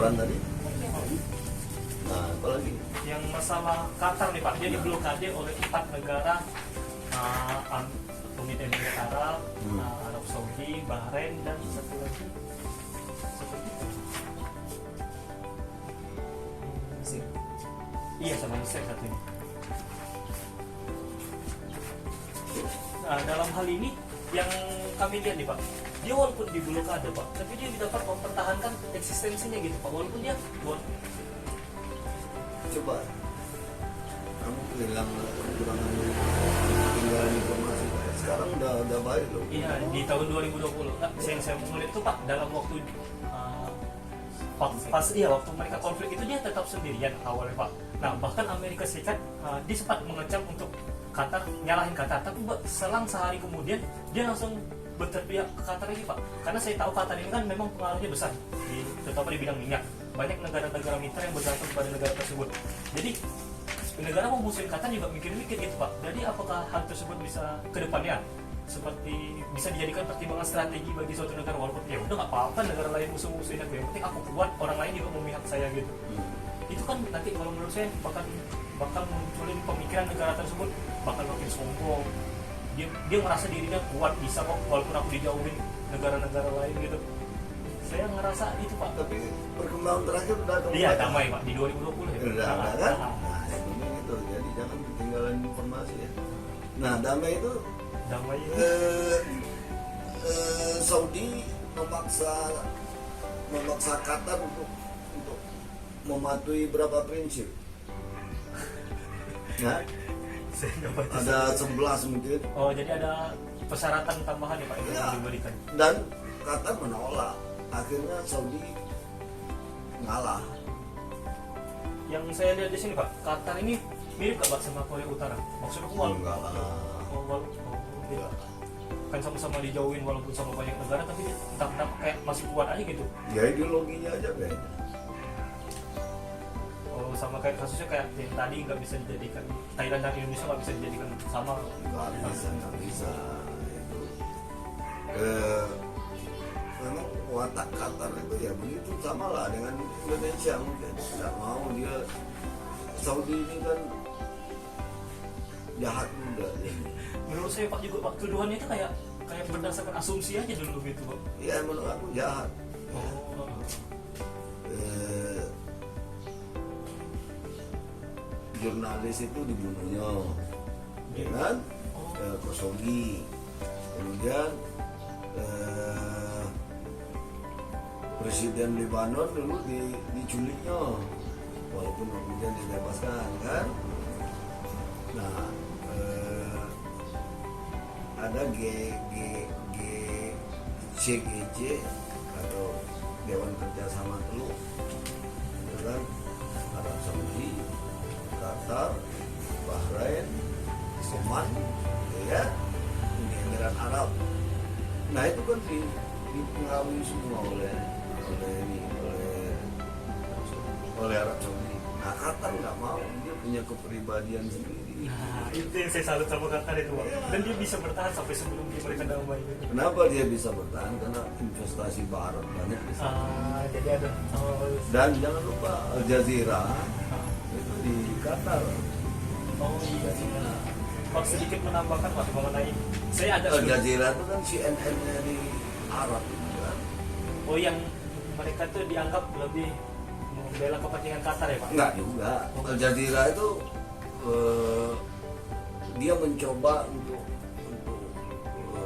bocoran tadi. Nah, apalagi yang masalah Qatar nih Pak, dia diblokade oleh 4 negara, Uni Emirat Arab, Arab Saudi, Bahrain, dan satu lagi Mesir. Iya, sama Mesir satu ini. Nah, dalam hal ini yang kami lihat nih Pak, dia walaupun diblokade Pak, tapi dia dapat mempertahankan eksistensinya gitu Pak, walaupun dia coba kamu bilang kekurangan tinggalan informasi. Sekarang udah baik loh. Iya, di tahun 2020 yang saya melihat itu Pak, dalam waktu waktu mereka konflik itu dia tetap sendirian awalnya Pak. Nah, bahkan Amerika Serikat dia sempat mengecam untuk Qatar, nyalahin Qatar, tapi selang sehari kemudian dia langsung berpihak ke Qatar lagi Pak, karena saya tahu Qatar ini kan memang pengaruhnya besar terutama di bidang minyak. Banyak negara-negara mitra yang bergantung kepada negara tersebut. Jadi negara mau musuhin Qatar juga mikir-mikir gitu Pak. Jadi apakah hal tersebut bisa ke depannya seperti bisa dijadikan pertimbangan strategi bagi suatu negara, walaupun ya udah nggak apa-apa negara lain musuh-musuhin aku, yang penting aku kuat, orang lain juga memihak saya gitu. Itu kan nanti kalau menurut saya bakal munculin pemikiran negara tersebut bakal makin sombong. Dia merasa dirinya kuat, bisa kok walaupun aku dijauhin negara-negara lain gitu. Saya ngerasa itu Pak. Tapi perkembangan terakhir udah Iya, damai Pak di 2020 ya. Udah kan? Nah, yang penting itu. Jadi jangan ketinggalan informasi ya. Nah, damai itu Saudi memaksa Qatar untuk mematuhi berapa prinsip? Nah, ada 11 mungkin. Oh, jadi ada persyaratan tambahan ya Pak yang diberikan. Dan Qatar menolak. Akhirnya Saudi ngalah. Yang saya lihat di sini Pak, Qatar ini mirip gak Pak sama Korea Utara? Maksudnya enggak lah. Tidak. Kan sama-sama dijauhin walaupun sama banyak negara, tapi entah kayak masih kuat aja gitu. Ya ideologinya aja kayaknya. Oh, sama kayak kasusnya kayak yang tadi nggak bisa dijadikan, Thailand dan Indonesia nggak bisa dijadikan sama. Nggak bisa. Memang watak Qatar itu ya begitu, sama lah dengan Indonesia mungkin. Nggak mau dia, Saudi ini kan jahat juga. Menurut saya Pak juga Pak, tuduhannya itu kayak berdasarkan asumsi aja dulu gitu Pak. Iya, menurut aku jahat. Jurnalis itu dibunuhnya, ya kan? Khashoggi. Kemudian Presiden Lebanon dulu diculiknya, walaupun kemudian dibebaskan kan. Nah, ada CGJ atau Dewan Kerjasama Teluk, itu kan Arab Saudi, Qatar, Bahrain, Oman, ya, Uni Emirat Arab. Nah itu kan dipengaruhi semua oleh Arab Saudi. Nah Qatar nggak mau, dia punya kepribadian sendiri. Nah itu yang saya salut sama Qatar itu Pak. Dan dia bisa bertahan sampai sebelum mereka damai gitu. Kenapa dia bisa bertahan? Karena investasi barat banyak di sana. Jadi ada. Dan jangan lupa Al Jazeera itu di Qatar. Oh iya sih. Pak sedikit menambahkan Pak mengenai saya ada Al Jazeera itu kan CNN-nya di Arab itu kan. Oh yang mereka tuh dianggap lebih membela kepentingan Qatar ya Pak? Enggak juga. Al Jazeera itu dia mencoba untuk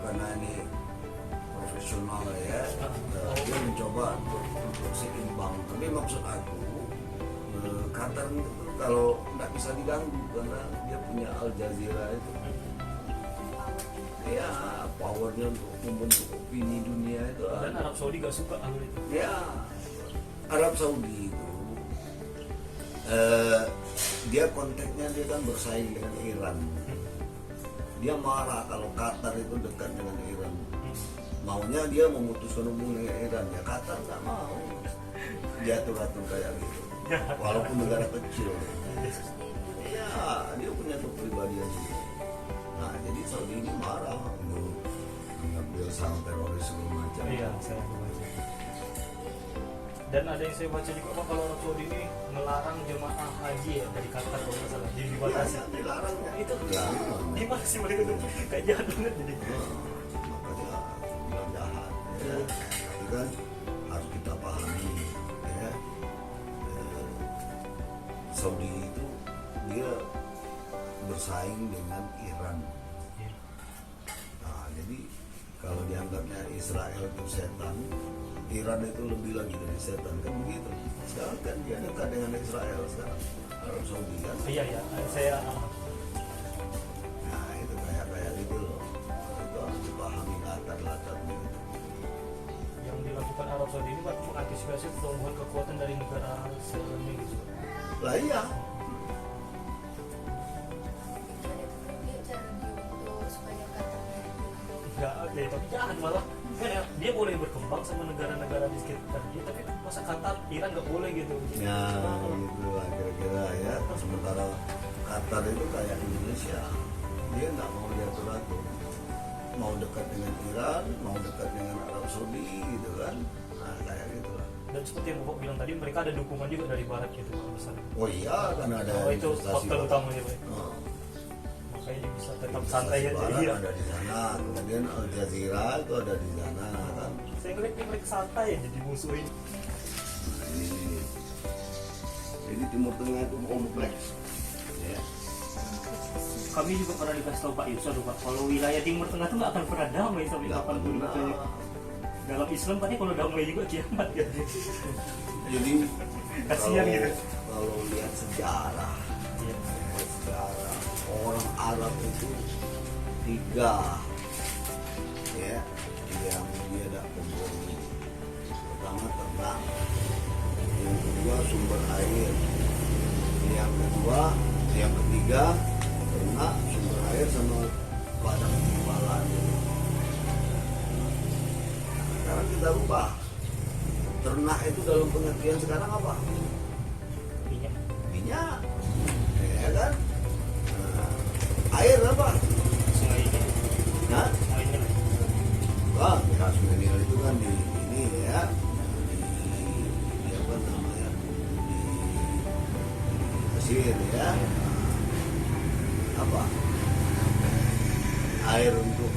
karena ini profesional ya, dia mencoba untuk seimbang. Tapi maksud aku Qatar itu kalau nggak bisa diganggu karena dia punya Al Jazeera itu, ya powernya untuk membentuk opini dunia itu. Dan Arab Saudi gak suka hal itu. Ya, Arab Saudi itu dia konteksnya dia kan bersaing dengan Iran. Dia marah kalau Qatar itu dekat dengan Iran. Maunya dia memutuskan hubungan dengan Iran, ya Qatar nggak mau diatur-atur kayak gitu. Walaupun negara kecil, ya dia punya kepribadian sendiri. Nah jadi Saudi ini marah mengambil saham teroris segala macam. Iya, saya baca. Dan ada yang saya baca juga Pak, kalau Arab Saudi ini melarang jemaah haji ya dari Qatar kalau nggak salah, dibatasi. Iya, dilarang ya. Itu Ya, gimana sih mereka tuh kayak jahat banget jadi. makanya bilang jahat ya. Tapi kan harus kita pahami ya, Saudi itu dia bersaing dengan Iran. Nah, jadi kalau dianggapnya Israel itu setan, Iran itu lebih lagi dari setan, kan begitu. Sekarang kan dia dekat dengan Israel sekarang, Arab Saudi kan. Iya ya, saya Nah itu kayak gitu loh. Itu harus dipahami latar-latarnya. yang dilakukan Arab Saudi ini Pak mengantisipasi pertumbuhan kekuatan dari negara sebelumnya gitu. Lah iya, Dia cara dia untuk supaya katanya Enggak, ya, tapi jahat malah. Kan ya, dia boleh berkembang sama negara-negara di sekitar dia, tapi masa Qatar, Iran nggak boleh gitu. ya gitu lah kira-kira ya. Sementara Qatar itu kayak Indonesia, dia nggak mau diatur-atur, mau dekat dengan Iran, mau dekat dengan Arab Saudi gitu kan. Nah kayak gitu lah. Dan seperti yang Bapak bilang tadi, mereka ada dukungan juga dari Barat gitu Pak, besar. Oh iya, kan ada Oh itu investasi faktor Barat. utamanya Pak. Oh, Makanya dia bisa tetap investasi santai aja. Barat Iya. ada di sana, kemudian Al Jazeera itu ada di sana kan. Saya ngeliat nih mereka santai aja dimusuhin. Nah, ini. Jadi Timur Tengah itu kompleks. Ya. Kami juga pernah dikasih tahu Pak Yusuf Pak, kalau wilayah Timur Tengah itu nggak akan pernah damai sampai Nggak kapan pun. pernah. Dalam Islam katanya kalau damai juga kiamat kan. Jadi Kasihan gitu. kalau lihat sejarah, Iya. sejarah orang Arab itu tiga, ya, yang dia ada kompromi. Pertama ternak, yang kedua sumber air, yang ketiga ternak, sumber air sama padang timpalan. Sekarang kita rubah. Ternak itu dalam pengertian sekarang apa? Minyak. Minyak, ya kan? Nah, air apa? Sungai ini. Nah, Sungai ini. wah, Sungai Nil itu kan di ini ya, di apa namanya, di Mesir ya. Apa? Air untuk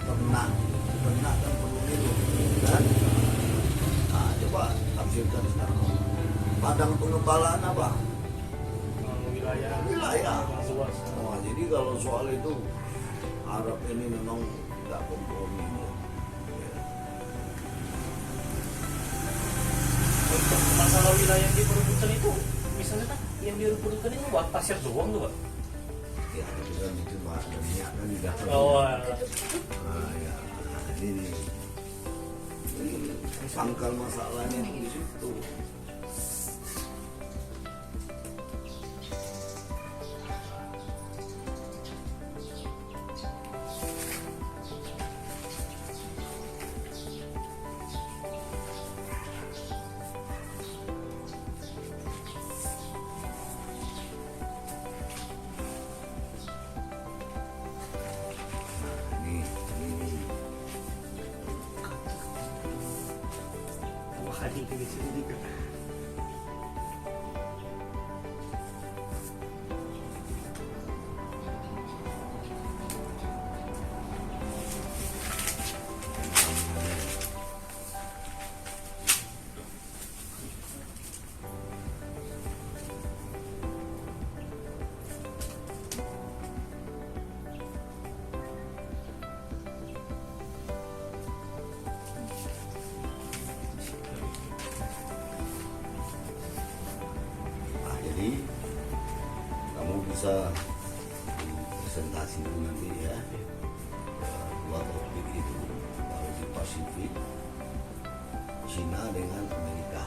ternak kan perlu minum, kan? Nah, coba tafsirkan sekarang. Padang pengembalaan apa? Wilayah. Wilayah. yang luas. Oh, jadi kalau soal itu Arab ini memang nggak kompromi. Ya. Untuk masalah wilayah yang diperebutkan itu, misalnya kan yang diperebutkan itu buat pasir doang tuh Pak. Ya, itu kan itu mah ada minyak kan di dalam. Oh, Nah, ya, ini pangkal masalahnya itu di situ. Ini wah anjing di sini juga. Nah, jadi kamu bisa di presentasi itu nanti ya, dua topik itu. Kalau di Pasifik, Cina dengan Amerika,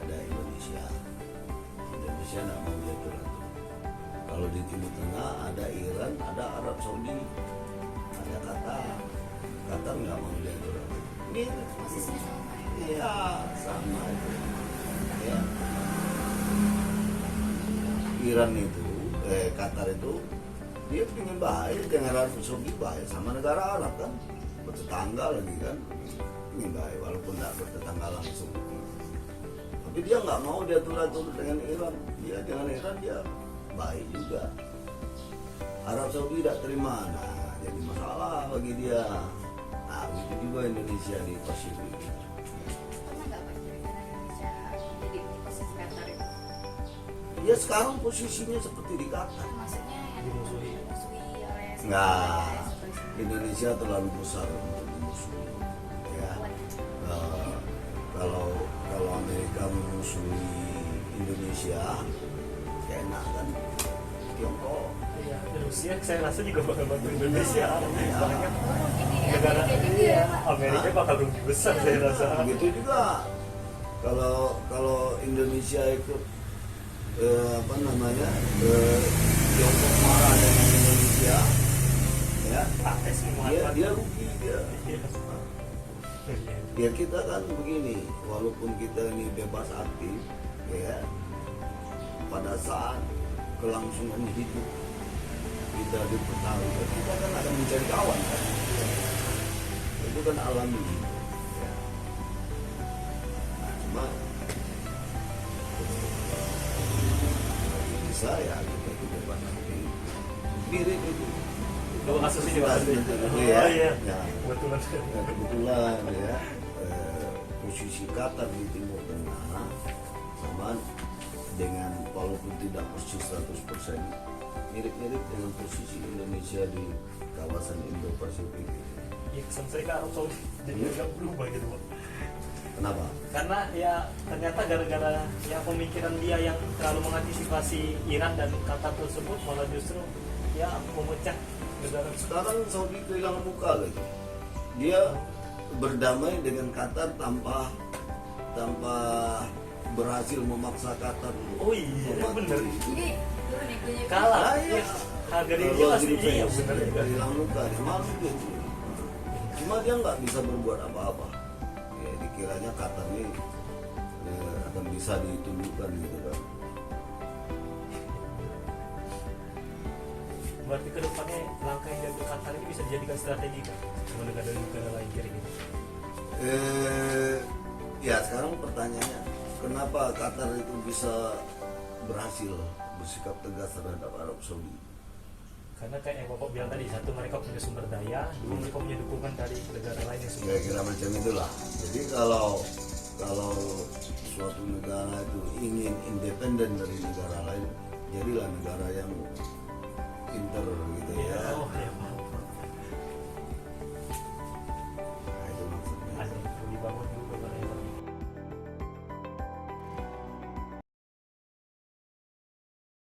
ada Indonesia. Indonesia nggak mau diatur. Kalau di Timur Tengah ada Iran, ada Arab Saudi, ada Qatar. Qatar nggak mau diatur. Ini posisinya sama ya. iya sama itu. Ya. Iran itu, Qatar itu, dia ingin baik dengan Arab Saudi baik sama negara Arab kan, bertetangga lagi kan. ini baik walaupun tidak bertetangga langsung. Tapi dia nggak mau dia atur dengan Iran. Dia dengan Iran dia baik juga. Arab Saudi tidak terima, nah jadi masalah bagi dia. Nah begitu juga Indonesia di Pasifik. Pernah nggak Pak kira-kira Indonesia jadi di posisi Qatar itu? Ya sekarang posisinya seperti di Qatar. Maksudnya yang Dimusuhi. oleh Nggak, sebagai- Indonesia terlalu besar untuk dimusuhi. Ya, Kuat. kalau Amerika memusuhi Indonesia, enak kan Tiongkok. Iya, dan Rusia saya rasa juga bakal bantu Indonesia. Soalnya Oh, gini ya, negara kayak gitu ya, Pak. Amerika bakal rugi besar saya rasa. Begitu juga kalau Indonesia ikut Tiongkok marah dengan Indonesia, ya Pakai semua. dia rugi dia. Iya. Ya kita kan begini, walaupun kita ini bebas aktif, ya pada saat kelangsungan hidup kita dipertaruhkan, kita kan akan mencari kawan kan, itu kan alami. Ya. Nah, cuma bisa ya kita itu bebas aktif, mirip itu. Dua kasus ini Pak. Iya. Oh iya. Ya. Kebetulan. Ya, kebetulan ya posisi Qatar di Timur Tengah sama dengan walaupun tidak persis 100% mirip-mirip dengan posisi Indonesia di kawasan Indo-Pasifik. Ya kesan saya ke Arab Saudi jadi agak berubah gitu Pak. Kenapa? Karena ya ternyata gara-gara ya pemikiran dia yang terlalu mengantisipasi Iran dan Qatar tersebut malah justru ya memecah negara. Sekarang Saudi kehilangan muka gitu. Dia berdamai dengan Qatar tanpa berhasil memaksa Qatar. Oh iya bener. Jadi turun egonya Kalah. Ah, iya. Ya, harga diri dia Kalau pasti di iya fans, bener juga. kehilangan muka, dia malu gitu. Cuma dia nggak bisa berbuat apa-apa. Ya, dikiranya Qatar ini akan bisa ditundukkan gitu kan. Berarti ke depannya langkah yang diambil Qatar ini bisa dijadikan strategi kan sama negara-negara lain kira-kira. Ya sekarang pertanyaannya, kenapa Qatar itu bisa berhasil bersikap tegas terhadap Arab Saudi? Karena kayak yang Bapak bilang tadi, satu mereka punya sumber daya, dua mereka punya dukungan dari negara lain yang sudah Kira-kira macam itulah. Jadi kalau suatu negara itu ingin independen dari negara lain, jadilah negara yang pinter gitu ya,